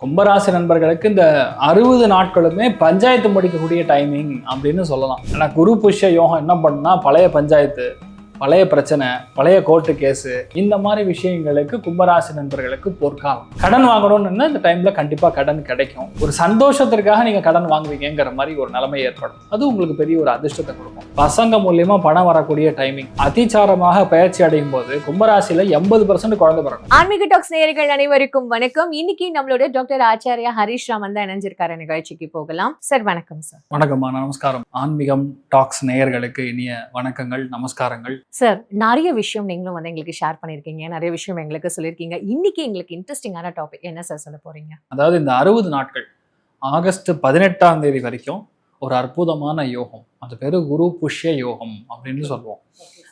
கும்பராசி நண்பர்களுக்கு இந்த 60 நாட்களுமே பஞ்சாயத்து முடிக்கக்கூடிய டைமிங் அப்படின்னு சொல்லலாம். ஏன்னா குரு புஷ்ய யோகம் என்ன பண்ணுனா பழைய பஞ்சாயத்து, பழைய பிரச்சனை, பழைய கோர்ட்டு கேஸு, இந்த மாதிரி விஷயங்களுக்கு கும்பராசி நண்பர்களுக்கு பொற்காலம். கடன் வாங்கணும்னு இந்த டைம்ல கண்டிப்பா கடன் கிடைக்கும். ஒரு சந்தோஷத்திற்காக நீங்க கடன் வாங்குவீங்கிற மாதிரி ஒரு நிலைமை ஏற்படும். அது உங்களுக்கு பெரிய ஒரு அதிர்ஷ்டத்தை கொடுக்கும். பசங்க மூலியமா பணம் வரக்கூடிய டைமிங். அதிசாரமாக பயிற்சி அடையும் போது கும்பராசியில 80% குழந்தை பிறக்கும். ஆன்மீக டாக்ஸ் நேயர்கள் அனைவருக்கும் வணக்கம். இன்னைக்கு நம்மளோட டாக்டர் ஆச்சாரியா ஹரிஷ் ராமன் தான் இணைஞ்சிருக்காரு. நிகழ்ச்சிக்கு போகலாம். சார் வணக்கம். சார் வணக்கம்மா, நமஸ்காரம். ஆன்மீகம் டாக்ஸ் நேயர்களுக்கு இனிய வணக்கங்கள், நமஸ்காரங்கள். சார், நிறைய விஷயம் நீங்களும் வந்து எங்களுக்கு ஷேர் பண்ணியிருக்கீங்க, நிறைய விஷயம் எங்களுக்கு சொல்லியிருக்கீங்க. இன்னைக்கு எங்களுக்கு இன்ட்ரெஸ்டிங்கான டாபிக் என்ன சார் சொல்ல போறீங்க? அதாவது இந்த 60 நாட்கள் ஆகஸ்ட் 18ஆம் தேதி வரைக்கும் ஒரு அற்புதமான யோகம். அது பேரு குரு புஷ்ய யோகம் அப்படின்னு சொல்லுவோம்.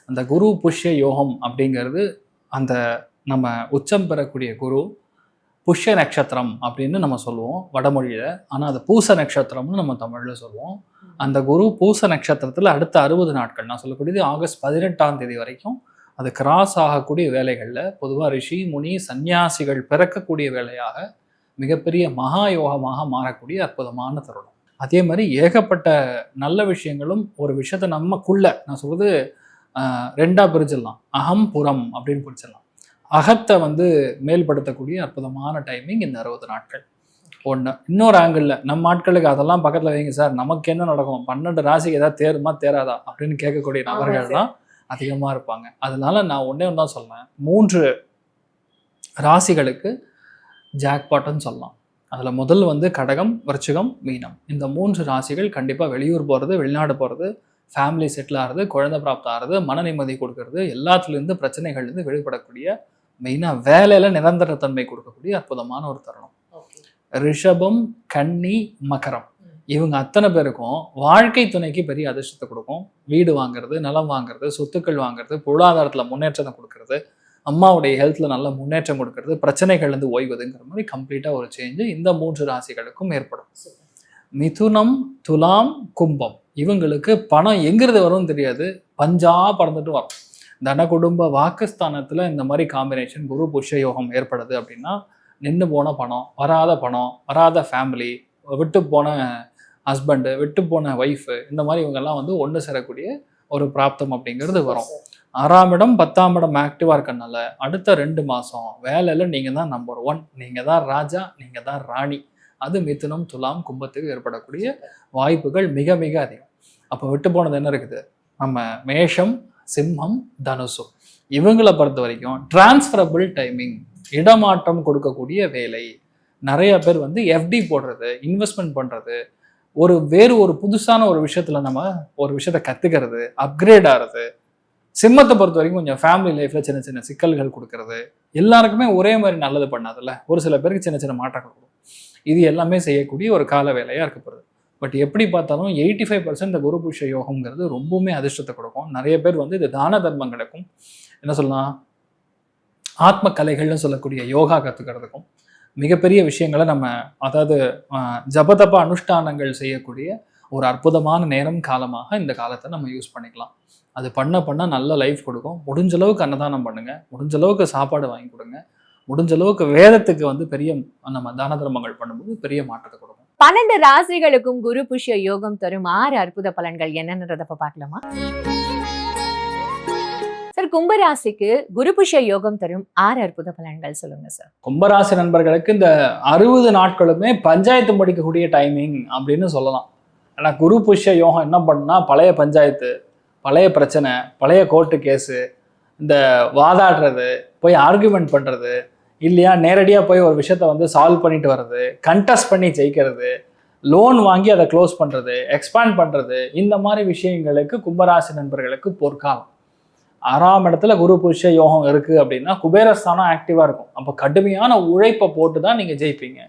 அந்த குரு புஷ்ய யோகம் அப்படிங்கிறது அந்த நம்ம உச்சம் பெறக்கூடிய குரு புஷ்ய நட்சத்திரம் அப்படின்னு நம்ம சொல்லுவோம் வடமொழியில. ஆனால் அது பூச நட்சத்திரம்னு நம்ம தமிழ்ல சொல்லுவோம். அந்த குரு பூச நட்சத்திரத்தில் அடுத்த 60 நாட்கள், நான் சொல்லக்கூடியது ஆகஸ்ட் 18ஆம் தேதி வரைக்கும், அது கிராஸ் ஆகக்கூடிய வேலைகளில் பொதுவாக ரிஷி முனி சன்னியாசிகள் பிறக்கக்கூடிய வேலையாக மிகப்பெரிய மகா யோகமாக மாறக்கூடிய அற்புதமான தருணம். அதே மாதிரி ஏகப்பட்ட நல்ல விஷயங்களும் ஒரு விஷயத்த நமக்குள்ள, நான் சொல்றது ரெண்டா பிரிச்சிடலாம். அகம் புறம் அப்படின்னு பிரிச்சிடலாம். அகத்தை மேல்படுத்தக்கூடிய அற்புதமான டைமிங் இந்த 60 நாட்கள். ஒன்று. இன்னொரு ஆங்கிளில் நம்ம ஆட்களுக்கு அதெல்லாம் பக்கத்தில் வைங்க சார், நமக்கு என்ன நடக்கும், 12 ராசிக்கு ஏதாவது தேருமா தேராதா அப்படின்னு கேட்கக்கூடிய நபர்கள் தான் அதிகமாக இருப்பாங்க. அதனால நான் ஒன்றே ஒன்று தான் சொல்லேன், 3 ராசிகளுக்கு ஜாக்பாட்னு சொல்லலாம். அதில் முதல் கடகம், விருச்சிகம், மீனம். இந்த 3 ராசிகள் கண்டிப்பாக வெளியூர் போகிறது, வெளிநாடு போகிறது, ஃபேமிலி செட்டில் ஆகிறது, குழந்தை பிராப்தம் ஆகிறது, மன நிம்மதி கொடுக்கறது, எல்லாத்துலேருந்து பிரச்சனைகள்லேருந்து வெளிப்படக்கூடிய, மெயினாக வேலையில் நிரந்தரத்தன்மை கொடுக்கக்கூடிய அற்புதமான ஒரு தருணம். ரிஷபம், கன்னி, மகரம், இவங்க அத்தனை பேருக்கும் வாழ்க்கை துணைக்கு பெரிய அதிர்ஷ்டத்தை கொடுக்கும். வீடு வாங்குறது, நிலம் வாங்குறது, சொத்துக்கள் வாங்குறது, பொருளாதாரத்தில் முன்னேற்றத்தை கொடுக்கறது, அம்மாவுடைய ஹெல்த்தில் நல்ல முன்னேற்றம் கொடுக்கறது, பிரச்சனைகள்லேருந்து ஓய்வதுங்கிற மாதிரி கம்ப்ளீட்டாக ஒரு சேஞ்சு இந்த 3 ராசிகளுக்கும் ஏற்படும். மிதுனம், துலாம், கும்பம், இவங்களுக்கு பணம் எங்கிறது வரும்னு தெரியாது, பஞ்சா பறந்துட்டு வரும். தன குடும்ப வாக்குஸ்தானத்தில் இந்த மாதிரி காம்பினேஷன் குரு புஷ்ய யோகம் ஏற்படுது அப்படின்னா, நின்று போன பணம், வராத ஃபேமிலி, விட்டு போன ஹஸ்பண்டு, விட்டு போன ஒய்ஃபு, இந்த மாதிரி இவங்கெல்லாம் ஒன்று சேரக்கூடிய ஒரு பிராப்தம் அப்படிங்கிறது வரும். 6ஆம் இடம் 10ஆம் இடம் ஆக்டிவாக இருக்கனால அடுத்த 2 மாதம் வேலையில் நீங்கள் தான் நம்பர் 1, நீங்கள் தான் ராஜா, நீங்கள் தான் ராணி. அது மிதுனம், துலாம், கும்பத்துக்கு ஏற்படக்கூடிய வாய்ப்புகள் மிக மிக அதிகம். அப்போ விட்டு போனது என்ன இருக்குது, நம்ம மேஷம், சிம்மம், தனுசு, இவங்களை பொறுத்த வரைக்கும் டிரான்ஸ்ஃபரபிள் டைமிங், இடமாற்றம் கொடுக்கக்கூடிய வேலை. நிறைய பேர் எஃப்டி போடுறது, இன்வெஸ்ட்மெண்ட் பண்ணுறது, வேறு ஒரு புதுசான ஒரு விஷயத்துல நம்ம ஒரு விஷயத்த கற்றுக்கிறது, அப்கிரேட் ஆகிறது. சிம்மத்தை பொறுத்த வரைக்கும் கொஞ்சம் ஃபேமிலி லைஃப்ல சின்ன சின்ன சிக்கல்கள் கொடுக்கறது. எல்லாருக்குமே ஒரே மாதிரி நல்லது பண்ணாதுல்ல, ஒரு சில பேருக்கு சின்ன சின்ன மாற்றங்கள் கொடுக்கும். இது எல்லாமே செய்யக்கூடிய ஒரு கால வேலையாக இருக்கப்படுது. பட் எப்படி பார்த்தாலும் 85% இந்த குரு புஷ்ய யோகம்ங்கிறது ரொம்பவுமே அதிர்ஷ்டத்தை கொடுக்கும். நிறைய பேர் இது தான தர்மங்களுக்கும், என்ன சொல்லலாம், ஆத்ம கலைகள்னு சொல்லக்கூடிய யோகா கற்றுக்கிறதுக்கும், மிகப்பெரிய விஷயங்களை நம்ம, அதாவது ஜபதப அனுஷ்டானங்கள் செய்யக்கூடிய ஒரு அற்புதமான நேரம் காலமாக இந்த காலத்தை நம்ம யூஸ் பண்ணிக்கலாம். அது பண்ண நல்ல லைஃப் கொடுக்கும். முடிஞ்ச அளவுக்கு அன்னதானம் பண்ணுங்க, முடிஞ்ச அளவுக்கு சாப்பாடு வாங்கி கொடுங்க, முடிஞ்ச அளவுக்கு வேதத்துக்கு பெரிய நம்ம தான தர்மங்கள் பண்ணும்போது பெரிய மாற்றத்தை கொடுக்கும். 12 ராசிகளுக்கும் குரு புஷ்ய யோகம் தரும் 6 அற்புத பலன்கள் என்னன்றத பார்க்கலாமா சார்? கும்பராசிக்கு குரு புஷ்ய யோகம் தரும் 6 அற்புத பலன்கள் சொல்லுங்க சார். கும்பராசி நண்பர்களுக்கு இந்த 60 நாட்களுமே பஞ்சாயத்து முடிக்கக்கூடிய டைமிங் அப்படின்னு சொல்லலாம். ஏன்னா குரு புஷ்ய யோகம் என்ன பண்ணுனா பழைய பஞ்சாயத்து, பழைய பிரச்சனை, பழைய கோர்ட்டு கேஸு, இந்த வாதாடுறது, போய் ஆர்கியூமெண்ட் பண்ணுறது, இல்லையா நேரடியாக போய் ஒரு விஷயத்த சால்வ் பண்ணிட்டு வர்றது, கண்டெஸ்ட் பண்ணி ஜெயிக்கிறது, லோன் வாங்கி அதை க்ளோஸ் பண்ணுறது, எக்ஸ்பேண்ட் பண்ணுறது, இந்த மாதிரி விஷயங்களுக்கு கும்பராசி நண்பர்களுக்கு பொற்காலம். 6ஆம் இடத்துல குரு புஷ்ய யோகம் இருக்குது அப்படின்னா குபேரஸ்தானம் ஆக்டிவாக இருக்கும். அப்போ கடுமையான உழைப்பை போட்டு தான் நீங்கள் ஜெயிப்பீங்க.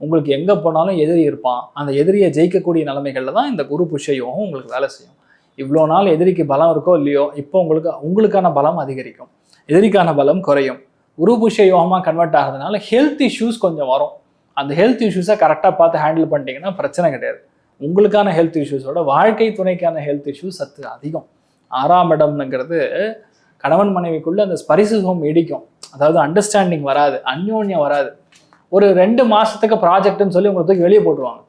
உங்களுக்கு எங்கே போனாலும் எதிரி இருப்பான். அந்த எதிரியை ஜெயிக்கக்கூடிய நிலைமைகளில் தான் இந்த குரு புஷ்ய யோகம் உங்களுக்கு வேலை செய்யும். இவ்வளோ நாள் எதிரிக்கு பலம் இருக்கோ இல்லையோ, இப்போ உங்களுக்கான பலம் அதிகரிக்கும், எதிரிக்கான பலம் குறையும். குரு புஷ்ய யோகமாக கன்வெர்ட் ஆகிறதுனால ஹெல்த் இஷ்யூஸ் கொஞ்சம் வரும். அந்த ஹெல்த் இஷ்யூஸை கரெக்டாக பார்த்து ஹேண்டில் பண்ணிட்டீங்கன்னா பிரச்சனை கிடையாது. உங்களுக்கான ஹெல்த் இஷ்யூஸோட வாழ்க்கை துணைக்கான ஹெல்த் இஷ்யூஸ் சத்து அதிகம். 6ஆம் இடம்ங்கிறது கணவன் மனைவிக்குள்ள அந்த ஸ்பரிசுகம் இடிக்கும். அதாவது அண்டர்ஸ்டாண்டிங் வராது, அந்யோன்யம் வராது. ஒரு 2 மாசத்துக்கு ப்ராஜெக்ட்னு சொல்லி உங்களுக்கு தூக்கி வெளியே போட்டுருவாங்க.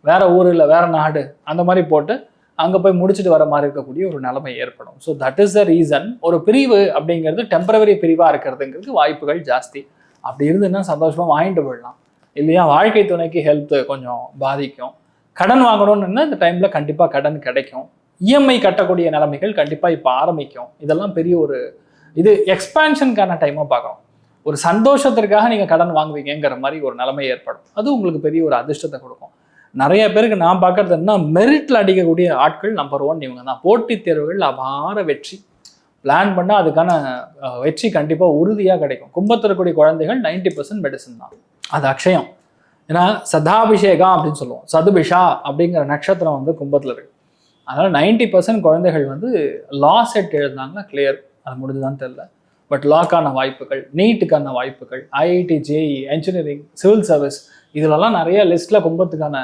வேற ஊர் இல்லை வேற நாடு அந்த மாதிரி போட்டு அங்கே போய் முடிச்சுட்டு வர மாதிரி இருக்கக்கூடிய ஒரு நிலைமை ஏற்படும். So that is the reason. ஒரு பிரிவு அப்படிங்கிறது டெம்பரவரி பிரிவாக இருக்கிறதுங்கிறது வாய்ப்புகள் ஜாஸ்தி. அப்படி இருந்துன்னா சந்தோஷமாக வாங்கிட்டு போயிடலாம் இல்லையா. வாழ்க்கை துணைக்கு ஹெல்த் கொஞ்சம் பாதிக்கும். கடன் வாங்கணும்னு இந்த டைமில் கண்டிப்பாக கடன் கிடைக்கும். இஎம்ஐ கட்டக்கூடிய நிலைமைகள் கண்டிப்பாக இப்போ ஆரம்பிக்கும். இதெல்லாம் பெரிய ஒரு இது எக்ஸ்பான்ஷனுக்கான டைமாக பார்க்குறோம். ஒரு சந்தோஷத்திற்காக நீங்கள் கடன் வாங்குவீங்கிற மாதிரி ஒரு நிலைமை ஏற்படும். அது உங்களுக்கு பெரிய ஒரு அதிர்ஷ்டத்தை கொடுக்கும். நிறைய பேருக்கு நான் பார்க்கறது என்ன, மெரிட்டில் அடிக்கக்கூடிய ஆட்கள் நம்பர் 1 இவங்க தான். போட்டித் தேர்வுகள் அபார வெற்றி பிளான் பண்ணால் அதுக்கான வெற்றி கண்டிப்பாக உறுதியாக கிடைக்கும். கும்பத்தில் இருக்கக்கூடிய குழந்தைகள் 90% மெடிசன் தான். அது அக்ஷயம். ஏன்னா சதாபிஷேகம் அப்படின்னு சொல்லுவோம். சதுபிஷா அப்படிங்கிற நட்சத்திரம் வந்து கும்பத்தில் இருக்கு. அதனால் 90% குழந்தைகள் வந்து லா செட் எழுதுனாங்கன்னா கிளியர். அது முடிஞ்சுதான் தெரியல. பட் லாக்கான வாய்ப்புகள், நீட்டுக்கான வாய்ப்புகள், IIT, JEE, engineering, civil service இதிலெல்லாம் நிறைய லிஸ்ட்டில் கும்பத்துக்கான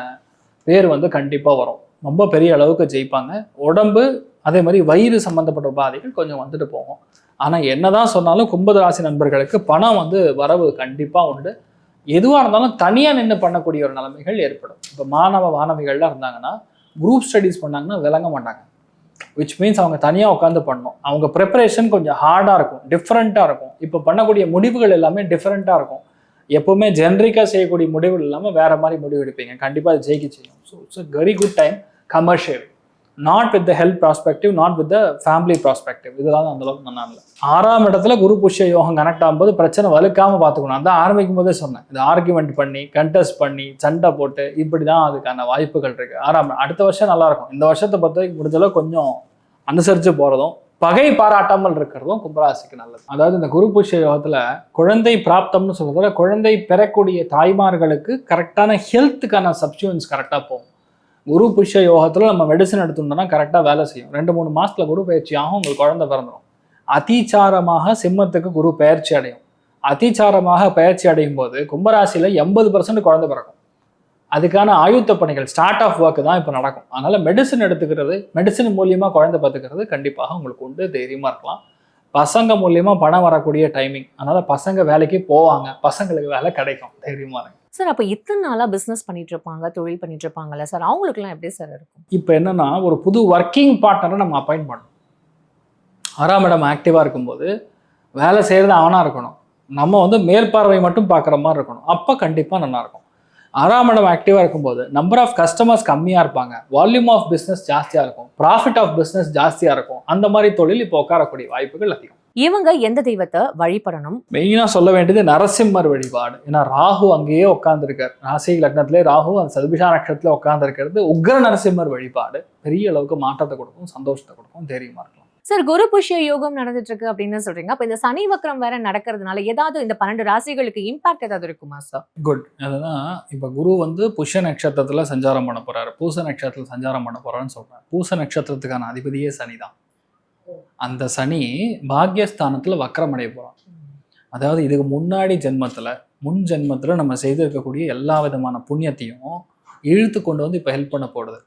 பேர் வந்து கண்டிப்பாக வரும். ரொம்ப பெரிய அளவுக்கு ஜெயிப்பாங்க. உடம்பு அதே மாதிரி வயிறு சம்மந்தப்பட்ட பாதைகள் கொஞ்சம் வந்துட்டு போகும். ஆனால் என்னதான் சொன்னாலும் கும்பத்து ராசி நண்பர்களுக்கு பணம் வந்து வரவு கண்டிப்பாக உண்டு. எதுவாக இருந்தாலும் தனியாக நின்று பண்ணக்கூடிய ஒரு நிலைமைகள் ஏற்படும். இப்போ மாணவிகள்லாம் இருந்தாங்கன்னா குரூப் ஸ்டடீஸ் பண்ணாங்கன்னா விளங்க மாட்டாங்க. விச் மீன்ஸ் அவங்க தனியாக உட்காந்து பண்ணணும். அவங்க ப்ரிப்பரேஷன் கொஞ்சம் ஹார்டாக இருக்கும், டிஃப்ரெண்ட்டாக இருக்கும். இப்போ பண்ணக்கூடிய முடிவுகள் எல்லாமே டிஃப்ரெண்ட்டாக இருக்கும். எப்போவுமே ஜென்ரிக்காக செய்யக்கூடிய முடிவுகள் இல்லாமல் வேறு மாதிரி முடிவு எடுப்பீங்க. கண்டிப்பாக அது ஜெயிக்க செய்யும். So it's a very good time. Commercial, not with the health prospective, not with the family prospective. இதெல்லாம் அந்தளவுக்கு நல்லா இல்லை. 6ஆம் இடத்துல குரு புஷ்ய யோகம் கனெக்ட் ஆகும்போது பிரச்சனை வலுக்காமல் பார்த்துக்கணும். அதான் ஆரம்பிக்கும் போதே சொன்னேன். இது ஆர்குமெண்ட் பண்ணி கண்டெஸ்ட் பண்ணி சண்டை போட்டு இப்படி தான் அதுக்கான வாய்ப்புகள் இருக்குது. 6ஆம் அடுத்த வருஷம் நல்லாயிருக்கும். இந்த வருஷத்தை பொறுத்த வரைக்கும் முடிஞ்சளவு கொஞ்சம் அனுசரித்து போகிறதும் பகை பாராட்டாமல் இருக்கிறதும் கும்பராசிக்கு நல்லது. அதாவது இந்த குரு புஷ்ய யோகத்தில் குழந்தை பிராப்தம்னு சொல்றதுல குழந்தை பெறக்கூடிய தாய்மார்களுக்கு கரெக்டான ஹெல்த்துக்கான சப்ஸ்டியூன்ஸ் கரெக்டாக போகும். குரு புஷ்ய யோகத்தில் நம்ம மெடிசன் எடுத்துட்டோம்னா கரெக்டாக வேலை செய்யும். 2-3 மாசத்துல குரு பயிற்சியாகும், உங்களுக்கு குழந்தை பிறந்துடும். அதிச்சாரமாக சிம்மத்துக்கு குரு பயிற்சி அடையும். அதிச்சாரமாக பயிற்சி அடையும் போது கும்பராசியில் 80% குழந்தை பிறக்கும். அதுக்கான ஆயுத்த பணிகள், ஸ்டார்ட் ஆஃப் ஒர்க் தான் இப்போ நடக்கும். அதனால மெடிசன் எடுத்துக்கிறது, மெடிசன் மூலியமாக குழந்தை பார்த்துக்கிறது கண்டிப்பாக உங்களுக்கு உண்டு. தைரியமாக இருக்கலாம். பசங்க மூலியமாக பணம் வரக்கூடிய டைமிங். அதனால பசங்க வேலைக்கு போவாங்க, பசங்களுக்கு வேலை கிடைக்கும். தைரியமாக இருங்க சார். அப்போ இத்தனை நாளாக பிஸ்னஸ் பண்ணிட்டு இருப்பாங்க, தொழில் பண்ணிட்டு இருப்பாங்கல்ல சார், அவங்களுக்குலாம் எப்படி சார் இருக்கும்? இப்போ என்னன்னா, ஒரு புது ஒர்க்கிங் பார்ட்னரை நம்ம அப்பாயிண்ட் பண்ணணும். 6ஆம் இடம் ஆக்டிவாக இருக்கும்போது வேலை செய்கிறது அவனாக இருக்கணும். நம்ம வந்து மேற்பார்வை மட்டும் பார்க்குற மாதிரி இருக்கணும். அப்போ கண்டிப்பாக நல்லாயிருக்கும். 6ஆம் இடம் ஆக்டிவாக இருக்கும்போது நம்பர் ஆஃப் கஸ்டமர்ஸ் கம்மியாக இருப்பாங்க, வால்யூம் ஆஃப் பிஸ்னஸ் ஜாஸ்தியாக இருக்கும், ப்ராஃபிட் ஆஃப் பிஸ்னஸ் ஜாஸ்தியாக இருக்கும். அந்த மாதிரி தொழில் இப்போ உட்காரக்கூடிய வாய்ப்புகள் அதிகம். இவங்க எந்த தெய்வத்தை வழிபடணும்? மெயினாக சொல்ல வேண்டியது நரசிம்மர் வழிபாடு. ஏன்னா ராகு அங்கேயே உட்காந்துருக்கார். ராசி லக்னத்திலே ராகு அந்த சதுபிஷா நட்சத்திரத்தில் உட்காந்துருக்கிறது. உக்ர நரசிம்மர் வழிபாடு பெரிய அளவுக்கு மாற்றத்தை கொடுக்கும், சந்தோஷத்தை கொடுக்கும். தைரியமாக இருக்கலாம். சார், குரு புஷ்ய யோகம் நடந்துட்டு இருக்கு அப்படின்னு சொல்றீங்க. அப்ப இந்த சனி வக்ரம் வேற நடக்கிறதுனால ஏதாவது இந்த 12 ராசிகளுக்கு இம்பாக்ட் ஏதாவது இருக்குமா சார்? குட். அதுதான் இப்போ குரு வந்து புஷ்ய நட்சத்திரத்துல சஞ்சாரம் பண்ண போறாரு, பூச நட்சத்திரத்தில் சஞ்சாரம் பண்ண போறாருன்னு சொல்றாரு. பூச நட்சத்திரத்துக்கான அதிபதியே சனி தான். அந்த சனி பாக்யஸ்தானத்துல வக்ரம் அடைய போறான். அதாவது இதுக்கு முன்னாடி முன் ஜென்மத்துல நம்ம செய்திருக்கக்கூடிய எல்லா விதமான புண்ணியத்தையும் இழுத்து கொண்டு வந்து இப்போ ஹெல்ப் பண்ண போடுது.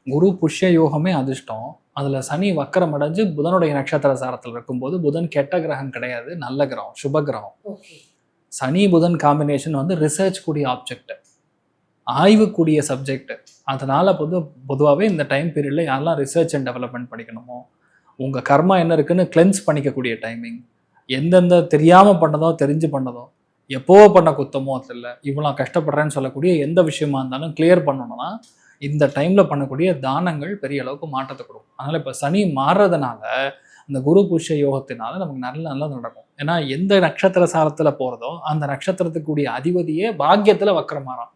குரு புஷ்ய யோகமே அதிர்ஷ்டம். அதுல சனி வக்கரம் அடைஞ்சு புதனுடைய நட்சத்திர சாரத்தில் இருக்கும்போது, புதன் கெட்ட கிரகம் கிடையாது, நல்ல கிரகம், சுப கிரகம். சனி புதன் காம்பினேஷன் வந்து ரிசர்ச் கூடிய ஆப்ஜெக்ட், ஆய்வுக்கூடிய சப்ஜெக்ட். அதனால பொதுவாகவே இந்த டைம் பீரியட்ல யாரெல்லாம் ரிசர்ச் அண்ட் டெவலப்மெண்ட் படிக்கணுமோ, உங்க கர்மா என்ன இருக்குன்னு கிளென்ஸ் பண்ணிக்கக்கூடிய டைமிங். எந்தெந்த தெரியாம பண்ணதோ தெரிஞ்சு பண்ணதோ, எப்போ பண்ண குத்தமோ இல்லை, இவ்வளோ கஷ்டப்படுறேன்னு சொல்லக்கூடிய எந்த விஷயமா இருந்தாலும் கிளியர் பண்ணணும்னா இந்த டைம்ல பண்ணக்கூடிய தானங்கள் பெரிய அளவுக்கு மாற்றத்தை கொடுக்கும். அதனால இப்போ சனி மாறுறதுனால அந்த குரு புஷ்ய யோகத்தினால நமக்கு நல்லது நடக்கும். ஏன்னா எந்த நட்சத்திர சாரத்துல போறதோ அந்த நட்சத்திரத்துக்குரிய அதிபதியே பாக்கியத்துல வக்கரமாறான்.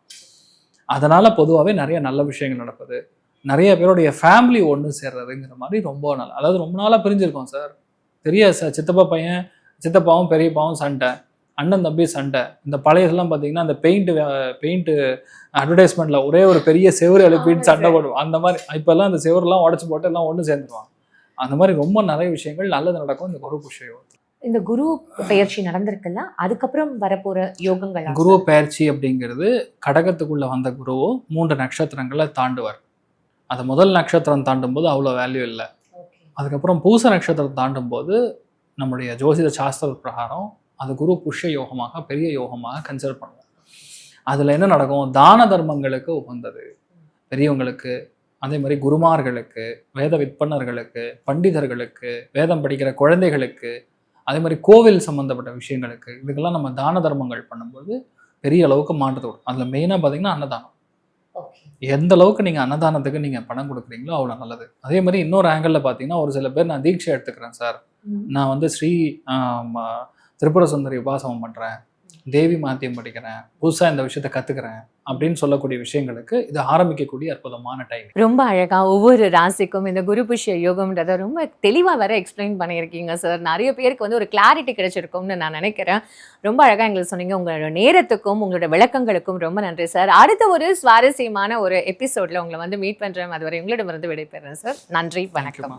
அதனால பொதுவாகவே நிறைய நல்ல விஷயங்கள் நடக்குது. நிறைய பேருடைய ஃபேமிலி ஒன்று சேர்றதுங்கிற மாதிரி ரொம்ப நாள், அதாவது ரொம்ப நாளாக பிரிஞ்சிருக்கோம் சார். பெரிய சித்தப்பா பையன் சித்தப்பாவும் பெரியப்பாவும் சண்டை, அண்ணன் தம்பி சண்டை. இந்த பழையதெல்லாம் பார்த்தீங்கன்னா அந்த பெயிண்ட் அட்வர்டைஸ்மெண்ட்ல ஒரே ஒரு பெரிய செவரு எழுப்பிட்டு சண்டை போடுவோம். அந்த மாதிரி இப்போல்லாம் அந்த செவரெல்லாம் உடச்சி போட்டு எல்லாம் ஒன்று சேர்ந்துருவாங்க. அந்த மாதிரி ரொம்ப நிறைய விஷயங்கள் நல்லது நடக்கும் இந்த குரு புஷ்ய யோகத்தில். இந்த குரு பெயர்ச்சி நடந்திருக்குல்ல, அதுக்கப்புறம் வரப்போற யோகங்கள். குரு பெயர்ச்சி அப்படிங்கிறது கடகத்துக்குள்ள வந்த குருவோ 3 நட்சத்திரங்களை தாண்டுவார். அது முதல் நட்சத்திரம் தாண்டும் போது அவ்வளோ வேல்யூ இல்லை. அதுக்கப்புறம் பூச நட்சத்திரம் தாண்டும் போது நம்முடைய ஜோதிட சாஸ்திர பிரகாரம் அது குரு புஷ்ய யோகமாக பெரிய யோகமாக கன்சிடர் பண்ணுவோம். அதில் என்ன நடக்கும்? தான தர்மங்களுக்கு உகந்தது. பெரியவங்களுக்கு, அதே மாதிரி குருமார்களுக்கு, வேத விற்பனர்களுக்கு, பண்டிதர்களுக்கு, வேதம் படிக்கிற குழந்தைகளுக்கு, அதே மாதிரி கோவில் சம்மந்தப்பட்ட விஷயங்களுக்கு, இதுக்கெல்லாம் நம்ம தான தர்மங்கள் பண்ணும்போது பெரிய அளவுக்கு மாற்றத்தை வரும். அதில் மெயினாக பார்த்தீங்கன்னா அன்னதானம். எந்த அளவுக்கு நீங்கள் அன்னதானத்துக்கு நீங்கள் பணம் கொடுக்குறீங்களோ அவ்வளோ நல்லது. அதே மாதிரி இன்னொரு ஆங்கிளில் பார்த்தீங்கன்னா, ஒரு சில பேர் நான் தீட்சை எடுத்துக்கிறேன் சார், நான் வந்து ஸ்ரீ திரிபுர சுந்தரி உபாசனம் பண்ணுறேன், தேவி மாத்தியம் படிக்கிறேன், புதுசாக இந்த விஷயத்தை கற்றுக்கிறேன் அப்படின்னு சொல்லக்கூடிய விஷயங்களுக்கு இது ஆரம்பிக்கக்கூடிய அற்புதமான டைம். ரொம்ப அழகா ஒவ்வொரு ராசிக்கும் இந்த குரு புஷ்ய யோகம்ன்றதை ரொம்ப தெளிவா வேற எக்ஸ்பிளைன் பண்ணியிருக்கீங்க சார். நிறைய பேருக்கு வந்து ஒரு கிளாரிட்டி கிடைச்சிருக்கும்னு நான் நினைக்கிறேன். ரொம்ப அழகா எங்களுக்கு சொன்னீங்க. உங்களோட நேரத்துக்கும் உங்களோட விளக்கங்களுக்கும் ரொம்ப நன்றி சார். அடுத்த ஒரு சுவாரஸ்யமான ஒரு எபிசோட்ல உங்களை வந்து மீட் பண்றேன். அதுவரை உங்களிடமிருந்து விடைபெறேன் சார். நன்றி, வணக்கம்.